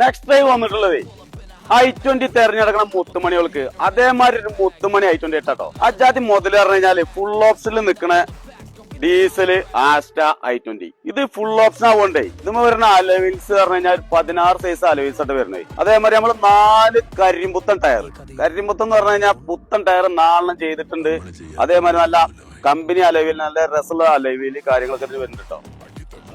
Next time വന്നിട്ടുള്ളത് i20 തെരഞ്ഞെടുക്കണ മുത്തുമണികൾക്ക് അതേമാതിരി ഒരു മുത്തുമണി i20 ഇട്ടോ. അജാതി മുതൽ പറഞ്ഞു കഴിഞ്ഞാല് ഫുൾ ഓപ്ഷനിൽ നിൽക്കണ ഡീസല് ആസ്റ്റ i20. ഇത് ഫുൾ ഓപ്ഷൻ ആവുകൊണ്ടേ ഇതും വരുന്ന അലവിൽസ് പറഞ്ഞു കഴിഞ്ഞാൽ 16 സൈസ് അലവിൽസ് ആയിട്ട് വരുന്നത്. അതേമാതിരി നമ്മള് 4 കരിമ്പുത്തൻ ടയർ. കരിമ്പുത്തൻ എന്ന് പറഞ്ഞു കഴിഞ്ഞാൽ പുത്തൻ ടയർ 4 ചെയ്തിട്ടുണ്ട്. അതേമാതിരി നല്ല കമ്പനി അലവിൽ നല്ല രസമുള്ള അലവിൽ കാര്യങ്ങളൊക്കെ വരുന്നുണ്ട് കേട്ടോ.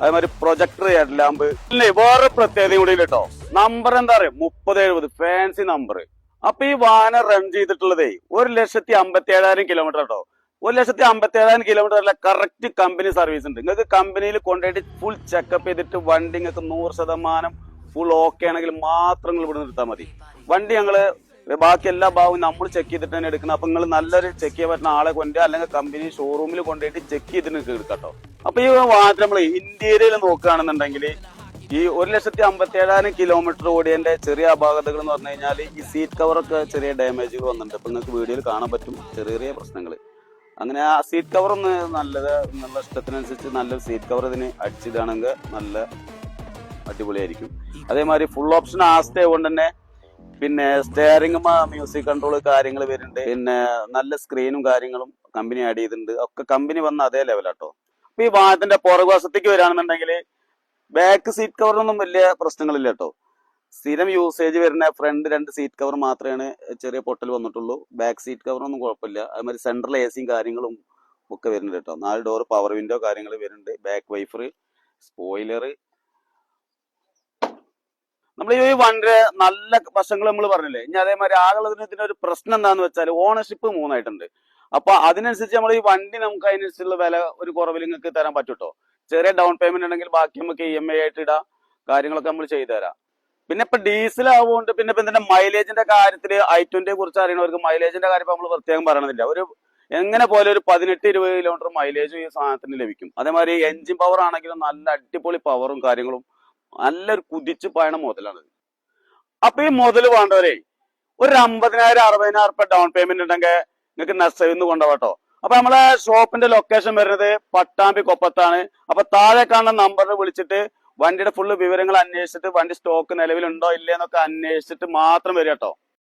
അതേമാതിരി പ്രൊജക്ടർ ഹെഡ്ലാമ്പ്. ഇല്ലേ വേറെ പ്രത്യേകത കൂടി കേട്ടോ. നമ്പർ എന്താ പറയാ 3070 ഫാൻസി നമ്പർ. അപ്പൊ ഈ വാഹനം റൺ ചെയ്തിട്ടുള്ളതേ 1,57,000 കിലോമീറ്റർ കേട്ടോ. 1,57,000 കിലോമീറ്റർ അല്ല, കറക്റ്റ് കമ്പനി സർവീസ് ഉണ്ട്. നിങ്ങൾക്ക് കമ്പനിയിൽ കൊണ്ടുപോയിട്ട് ഫുൾ ചെക്കപ്പ് ചെയ്തിട്ട് വണ്ടി നിങ്ങൾക്ക് 100% ഫുൾ ഓക്കെ ആണെങ്കിൽ മാത്രം നിങ്ങൾ ഇവിടെ നിർത്താൽ മതി. വണ്ടി ഞങ്ങള് ബാക്കി എല്ലാ ഭാഗവും നമ്മൾ ചെക്ക് ചെയ്തിട്ട് തന്നെ എടുക്കണം. അപ്പൊ നിങ്ങൾ നല്ലൊരു ചെക്ക് ചെയ്യാൻ പറ്റുന്ന ആളെ കൊണ്ടുപോയി അല്ലെങ്കിൽ കമ്പനി ഷോറൂമിൽ കൊണ്ടുപോയിട്ട് ചെക്ക് ചെയ്തിട്ട് നിങ്ങൾക്ക് എടുക്കട്ടോ. അപ്പൊ ഈ വാഹനത്തിൽ നമ്മൾ ഇന്ത്യയിൽ നോക്കുകയാണെന്നുണ്ടെങ്കിൽ ഈ 1,57,000 കിലോമീറ്റർ ഓടിയതിന്റെ ചെറിയ അപാകതകൾ എന്ന് പറഞ്ഞു കഴിഞ്ഞാൽ ഈ സീറ്റ് കവറൊക്കെ ചെറിയ ഡാമേജുകൾ വന്നിട്ടുണ്ട്. അപ്പൊ നിങ്ങൾക്ക് വീഡിയോയിൽ കാണാൻ പറ്റും ചെറിയ ചെറിയ പ്രശ്നങ്ങൾ. അങ്ങനെ ആ സീറ്റ് കവർ ഒന്ന് നല്ലത് എന്നുള്ള ഇഷ്ടത്തിനനുസരിച്ച് നല്ലൊരു സീറ്റ് കവർ ഇതിന് അടിച്ചിട്ടാണെങ്കിൽ നല്ല അടിപൊളിയായിരിക്കും. അതേമാതിരി ഫുൾ ഓപ്ഷൻ ആസ്റ്റേ കൊണ്ട് തന്നെ പിന്നെ സ്റ്റെയറിംഗ് മ്യൂസിക് കൺട്രോൾ കാര്യങ്ങൾ വരുന്നുണ്ട്. പിന്നെ നല്ല സ്ക്രീനും കാര്യങ്ങളും കമ്പനി ആഡ് ചെയ്തിട്ടുണ്ട്. ഒക്കെ കമ്പനി വന്ന അതേ ലെവലാട്ടോ. അപ്പൊ ഈ വാഹനത്തിന്റെ പുറകുവശത്തേക്ക് വരികയാണെന്നുണ്ടെങ്കിൽ ബാക്ക് സീറ്റ് കവറിനൊന്നും വലിയ പ്രശ്നങ്ങളില്ല കേട്ടോ. സ്ഥിരം യൂസേജ് വരുന്ന ഫ്രണ്ട് 2 സീറ്റ് കവർ മാത്രമേ ചെറിയ പൊട്ടൽ വന്നിട്ടുള്ളൂ. ബാക്ക് സീറ്റ് കവറൊന്നും കുഴപ്പമില്ല. അതുമാതിരി സെൻട്രൽ എസിയും കാര്യങ്ങളും ഒക്കെ വരുന്നുണ്ട് കേട്ടോ. 4 ഡോർ പവർ വിൻഡോ കാര്യങ്ങൾ വരുന്നുണ്ട്. Back wiper, spoiler. നമ്മൾ ഈ വണ്ടിയുടെ നല്ല വശങ്ങൾ നമ്മൾ പറഞ്ഞില്ലേ. ഇനി അതേമാതിരി ആളുള്ളതിന് ഇതിനൊരു പ്രശ്നം എന്താന്ന് വെച്ചാൽ ഓണർഷിപ്പ് 3 ആയിട്ടുണ്ട്. അപ്പൊ അതിനനുസരിച്ച് നമ്മൾ ഈ വണ്ടി നമുക്ക് അതിനനുസരിച്ചുള്ള വില ഒരു കുറവിൽ നിങ്ങൾക്ക് തരാൻ പറ്റൂട്ടോ. ചെറിയ ഡൗൺ പേയ്മെന്റ് ഉണ്ടെങ്കിൽ ബാക്കി നമുക്ക് EMI ആയിട്ട് ഇടാം. കാര്യങ്ങളൊക്കെ നമ്മൾ ചെയ്തു തരാം. പിന്നെ ഇപ്പൊ ഡീസൽ ആവുകൊണ്ട് പിന്നെ ഇപ്പൊ ഇതിന്റെ മൈലേജിന്റെ കാര്യത്തിൽ i20 കുറിച്ച് അറിയണവർക്ക് മൈലേജിന്റെ കാര്യം നമ്മൾ പ്രത്യേകം പറയണമെന്നില്ല. ഒരു എങ്ങനെ പോലെ ഒരു 18-20 കിലോമീറ്റർ മൈലേജും ഈ സാധനത്തിന് ലഭിക്കും. അതേമാതിരി എഞ്ചിൻ പവർ ആണെങ്കിലും നല്ല അടിപൊളി പവറും കാര്യങ്ങളും നല്ലൊരു കുതിച്ചു പായണ മുതലാണ്. അപ്പൊ ഈ മുതൽ വേണ്ടവരെ ഒരു 50,000-60,000 റുപ്യ ഡൗൺ പേയ്മെന്റ് ഉണ്ടെങ്കിൽ നിങ്ങൾക്ക് നെസ്സവിന്ന് കൊണ്ടുപോകട്ടോ. അപ്പൊ നമ്മളെ ഷോപ്പിന്റെ ലൊക്കേഷൻ വരുന്നത് പട്ടാമ്പി കൊപ്പത്താണ്. അപ്പൊ താഴെ കാണുന്ന നമ്പറിൽ വിളിച്ചിട്ട് വണ്ടിയുടെ ഫുള്ള് വിവരങ്ങൾ അന്വേഷിച്ചിട്ട് വണ്ടി സ്റ്റോക്ക് നിലവിലുണ്ടോ ഇല്ലേ എന്നൊക്കെ അന്വേഷിച്ചിട്ട് മാത്രം വരിക കേട്ടോ.